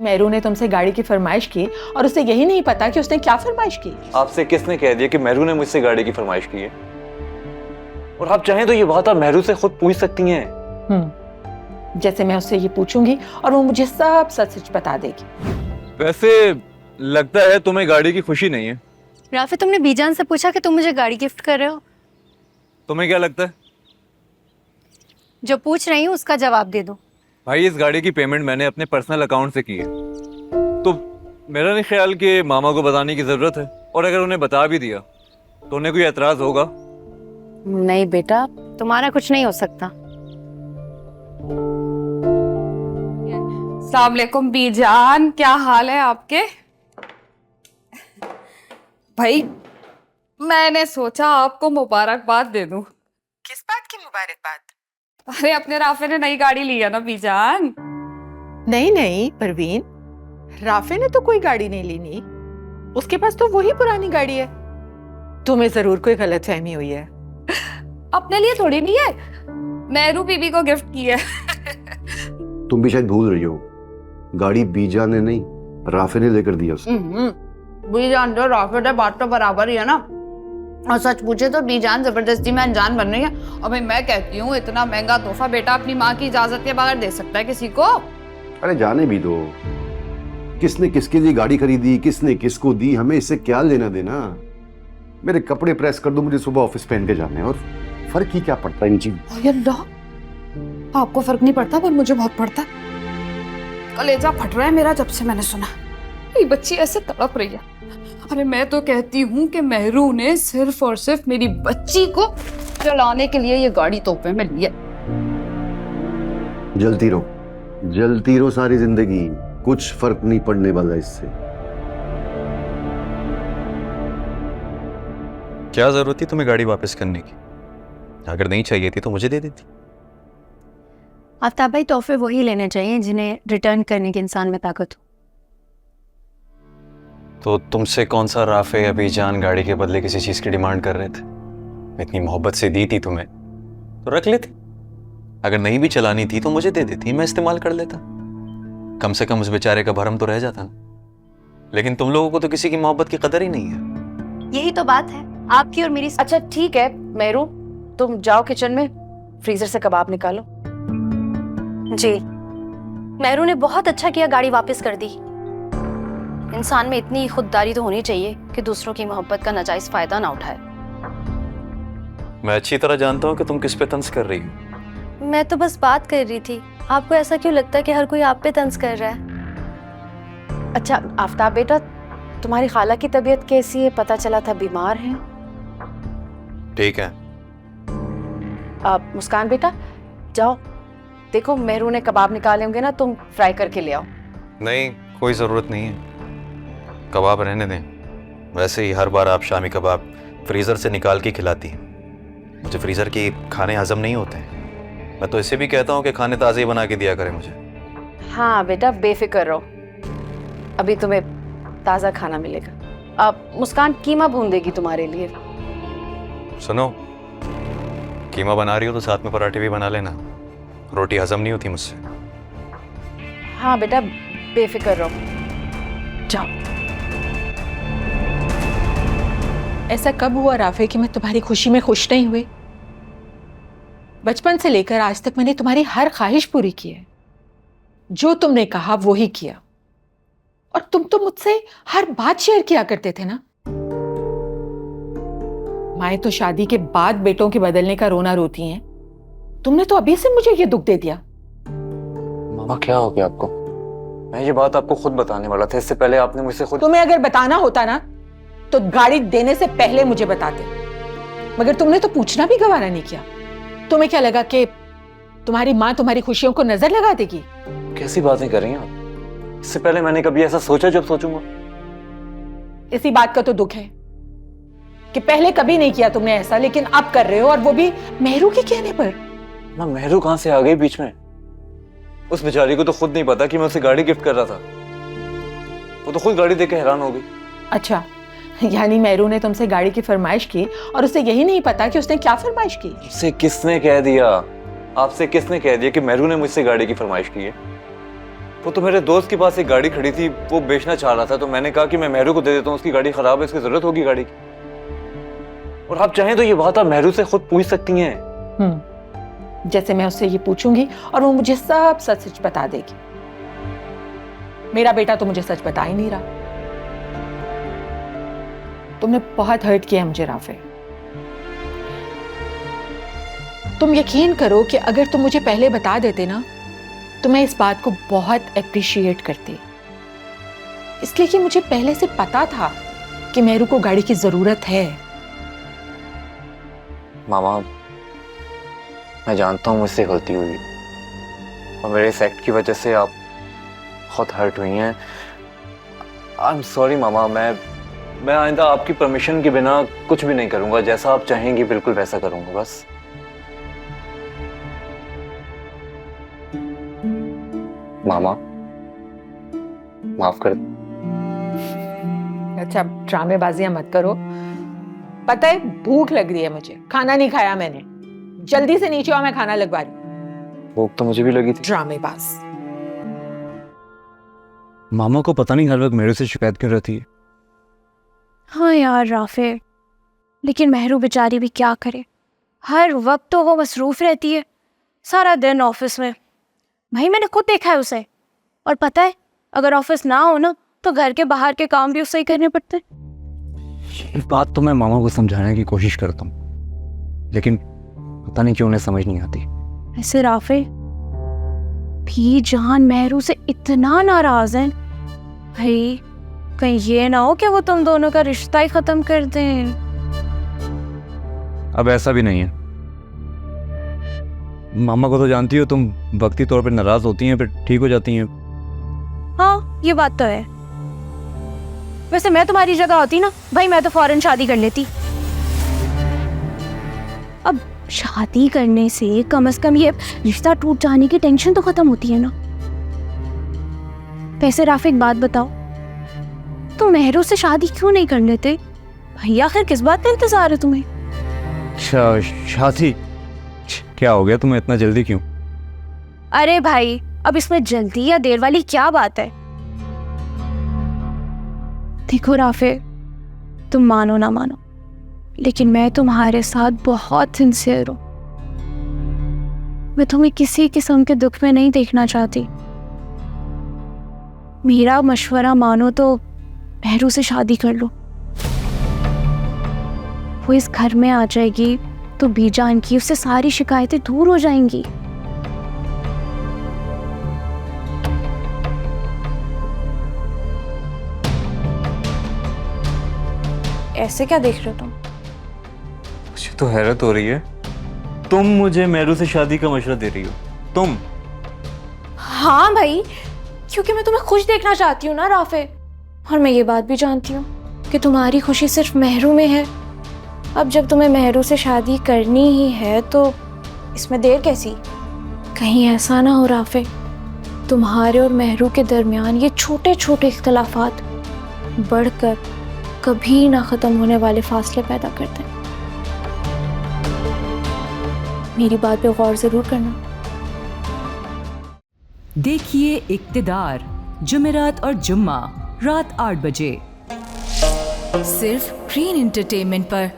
मेहरू ने तुमसे गाड़ी की फरमाइश की और उसे यही नहीं पता कि उसने क्या फरमाइश की। आपसे किसने कह दिया कि मेहरू ने मुझसे गाड़ी की फरमाइश की है? और आप चाहें तो ये बात आप मेहरू से खुद पूछ सकती हैं। जैसे मैं उससे ये पूछूंगी और वो मुझे सब सच बता देगी। वैसे लगता है तुम्हें गाड़ी की खुशी नहीं है। राफे, तुमने बीजान से पूछा कि तुम मुझे गाड़ी गिफ्ट कर रहे हो? तुम्हें क्या लगता है? जो पूछ रही हूँ उसका जवाब दे दो। भाई, इस गाड़ी की पेमेंट मैंने अपने पर्सनल अकाउंट से की है, तो मेरा नहीं ख्याल कि मामा को बताने की जरूरत है। और अगर उन्हें बता भी दिया तो उन्हें कोई एतराज होगा? नहीं बेटा, तुम्हारा कुछ नहीं हो सकता। अस्सलाम वालेकुम बीजान, क्या हाल है आपके? भाई मैंने सोचा आपको मुबारकबाद दे दूं। किस बात की मुबारकबाद? अरे अपने राफे ने नई गाड़ी ली है ना बीजान। नहीं नहीं परवीन, राफे ने तो कोई गाड़ी नहीं ली नी। उसके पास तो वही पुरानी गाड़ी है। तुम्हें जरूर कोई गलतफहमी हुई है। अपने लिए थोड़ी नहीं है, मेहरू बीबी को गिफ्ट की है। तुम भी शायद भूल रही हो, गाड़ी बीजान ने नहीं राफे ने लेकर दिया उसे। बीजान तो राफे से बात तो बराबर ही है ना। और सच पूछे तो बीजान जबरदस्ती में अनजान बन रही है। और भाई मैं कहती हूँ, इतना महंगा तोहफा बेटा अपनी माँ की इजाजत के बगैर दे सकता है किसी को? अरे जाने भी दो, किसने किसके लिए गाड़ी खरीदी, किसने किसको दी, हमें इससे क्या लेना देना। मेरे कपड़े प्रेस कर दो, मुझे सुबह ऑफिस पहन के जाने, और फर्क ही क्या पड़ता है इन चीजों। अल्लाह, आपको फर्क नहीं पड़ता पर मुझे बहुत पड़ता है। कलेजा फट रहा है मेरा जब से मैंने सुना ये बच्ची ऐसे तड़प रही है। अरे मैं तो कहती हूँ कि मेहरू ने सिर्फ और सिर्फ मेरी बच्ची को चलाने के लिए ये गाड़ी तोहफे में ली है। जलती रहो सारी जिंदगी, कुछ फर्क नहीं पड़ने वाला इससे। क्या जरूरत थी तुम्हें गाड़ी वापस करने की? अगर नहीं चाहिए थी तो मुझे दे देती। आफ्ताब भाई, तोहफे वही लेने चाहिए जिन्हें रिटर्न करने की इंसान में ताकत हो। तो तुमसे कौन सा राफे या बीजान गाड़ी के बदले किसी चीज की डिमांड कर रहे थे? इतनी मोहब्बत से दी थी तुम्हें तो रख लेते। अगर नहीं भी चलानी थी तो मुझे दे देती, मैं इस्तेमाल कर लेता। कम से कम उस बेचारे का भरम तो रह जाता ना। लेकिन तुम लोगों को तो किसी की मोहब्बत की कदर ही नहीं है। यही तो बात है आपकी और मेरी। अच्छा ठीक है मेहरू, तुम जाओ किचन में, फ्रीजर से कबाब निकालो। जी, मेहरू ने बहुत अच्छा किया, गाड़ी वापस कर दी। इंसान में इतनी खुददारी तो होनी चाहिए कि दूसरों की मोहब्बत का नाजायज फायदा ना उठाए। मैं अच्छी तरह जानता हूँ कि तुम किस पे तंज कर रही हो। मैं तो बस बात कर रही थी। आपको ऐसा क्यों लगता है कि हर कोई आप पे तंज कर रहा है? अच्छा आफ्ताब बेटा, तुम्हारी खाला की तबीयत कैसी है? पता चला था बीमार हैं। ठीक है। मुस्कान बेटा जाओ, देखो मेहरू ने कबाब निकाले होंगे ना, तुम फ्राई करके ले आओ। नहीं, कोई जरूरत नहीं है, कबाब रहने दें। वैसे ही हर बार आप शामी कबाब फ्रीजर से निकाल के खिलाती हैं। मुझे फ्रीजर के खाने हजम नहीं होते हैं। मैं तो इसे भी कहता हूँ कि खाने ताज़े ही बना के दिया करें मुझे। हाँ बेटा बेफिक्र रहो, अभी तुम्हें ताज़ा खाना मिलेगा। अब मुस्कान कीमा भून देगी तुम्हारे लिए। सुनो, कीमा बना रही हो तो साथ में पराठे भी बना लेना, रोटी हजम नहीं होती मुझसे। हाँ बेटा बेफिक्र रहो, जाओ। ऐसा कब हुआ राफे कि मैं तुम्हारी खुशी में खुश नहीं हुई? बचपन से लेकर आज तक मैंने तुम्हारी हर ख्वाहिश पूरी की है। जो तुमने कहा वो ही किया। और तुम तो मुझसे हर बात शेयर किया करते थे ना। माएं तो शादी के बाद बेटों के बदलने का रोना रोती हैं। तुमने तो अभी से मुझे ये दुख दे दिया। मामा क्या हो गया आपको? मैं ये बात आपको खुद बताने वाला था, इससे पहले आपने मुझसे खुद। तुम्हें अगर बताना होता ना तो गाड़ी देने से पहले मुझे बताते, मगर तुमने तो पूछना भी गवारा नहीं किया। तुम्हें क्या लगा कि तुम्हारी माँ तुम्हारी खुशियों को नजर लगा देगी? कैसी बातें कर रही हैं आप? इससे पहले मैंने कभी ऐसा सोचा जब सोचूंगा? इसी बात का तो दुख है कि पहले कभी नहीं किया तुमने ऐसा, लेकिन अब कर रहे हो, और वो भी मेहरू के कहने पर। ना मेहरू कहां से आ गई बीच में? उस बेचारी को तो खुद नहीं पता कि मैं उसे गाड़ी गिफ्ट कर रहा था। वो तो खुद गाड़ी देख के हैरान हो गई। अच्छा, यानी मेहरू ने तुमसे गाड़ी की फरमाइश की और उसे यही नहीं पता कि उसने क्या फरमाइश की। उसे किसने कह दिया? आपसे किसने कह दिया कि मेहरू ने मुझसे गाड़ी की फरमाइश की है? वो तो मेरे दोस्त के पास एक गाड़ी खड़ी थी, वो बेचना चाह रहा था, तो मैंने कहा कि मैं मेहरू को दे देता हूँ, उसकी गाड़ी खराब है, इसकी जरूरत होगी गाड़ी की। और आप चाहें तो ये बात आप मेहरू से खुद पूछ सकती हैं। जैसे मैं उससे ये पूछूंगी और वो मुझे सब सच सच बता देगी। मेरा बेटा तो मुझे सच बता ही नहीं रहा। तुमने बहुत हर्ट किया मुझे राफे। तुम यकीन करो कि अगर तुम मुझे पहले बता देते ना तो मैं इस बात को बहुत अप्रिशिएट करती, इसलिए कि मुझे पहले से पता था कि मेहरू को गाड़ी की जरूरत है। मामा, मैं जानता हूँ मुझसे गलती हुई और मेरे इस एक्ट की वजह से आप बहुत हर्ट हुई हैं। आई एम सॉरी मामा। मैं आइंदा आपकी परमिशन के बिना कुछ भी नहीं करूँगा, जैसा आप चाहेंगी बिल्कुल वैसा करूँगा। बस मामा, माफ कर। अच्छा, ड्रामेबाजियां मत करो। पता है भूख लग रही है मुझे, खाना नहीं खाया मैंने। जल्दी से नीचे आओ, मैं खाना लगवा रही हूँ। भूख तो मुझे भी लगी थी। ड्रामेबाज। मामा को पता नहीं हर वक्त मेरे से शिकायत क्यों रहती है। हाँ यार राफे, लेकिन मेहरू बेचारी भी क्या करे, हर वक्त तो वो मसरूफ रहती है, सारा दिन ऑफिस में। भाई मैंने खुद देखा है उसे, और पता है अगर ऑफिस ना हो ना तो घर के बाहर के काम भी उससे ही करने पड़ते हैं। इस बात तो मैं मामा को समझाने की कोशिश करता हूँ, लेकिन पता नहीं क्यों उन्हें समझ नहीं आती। ऐसे राफे भी जान मेहरू से इतना नाराज हैं, भाई कहीं ये ना हो कि वो तुम दोनों का रिश्ता ही खत्म कर दें। अब ऐसा भी नहीं है। मामा को तो जानती हो तुम, वक्ती तौर पर नाराज होती हैं फिर ठीक हो जाती हैं। हाँ ये बात तो है। वैसे मैं तुम्हारी जगह होती ना भाई, मैं तो फौरन शादी कर लेती। अब शादी करने से कम से कम ये रिश्ता टूट जाने की टेंशन तो खत्म होती है ना। वैसे राफे एक बात बताओ, तुम मेहरू से शादी क्यों नहीं कर लेते भाई? आखिर किस बात का इंतजार है तुम्हें? शादी? क्या हो गया तुम्हें, इतना जल्दी क्यों? अरे भाई अब इसमें जल्दी या देर वाली क्या बात है? देखो राफे, तुम मानो ना मानो लेकिन मैं तुम्हारे साथ बहुत सिंसियर हूं। मैं तुम्हें किसी किस्म के दुख में नहीं देखना चाहती। मेरा मशवरा मानो तो मेहरू से शादी कर लो। वो इस घर में आ जाएगी तो बीजान की उससे सारी शिकायतें दूर हो जाएंगी। ऐसे क्या देख रहे हो तुम? मुझे तो हैरत हो रही है, तुम मुझे मेहरू से शादी का मशवरा दे रही हो? तुम? हाँ भाई, क्योंकि मैं तुम्हें खुश देखना चाहती हूँ ना राफे, और मैं ये बात भी जानती हूँ कि तुम्हारी खुशी सिर्फ मेहरू में है। अब जब तुम्हें मेहरू से शादी करनी ही है तो इसमें देर कैसी? कहीं ऐसा ना हो राफे तुम्हारे और मेहरू के दरमियान ये छोटे छोटे इख्तलाफात बढ़कर कभी ना खत्म होने वाले फासले पैदा करते हैं। मेरी बात पे गौर जरूर करना। देखिए इक्तिदार जुमेरात और जुम्मा रात 8 बजे सिर्फ ग्रीन एंटरटेनमेंट पर।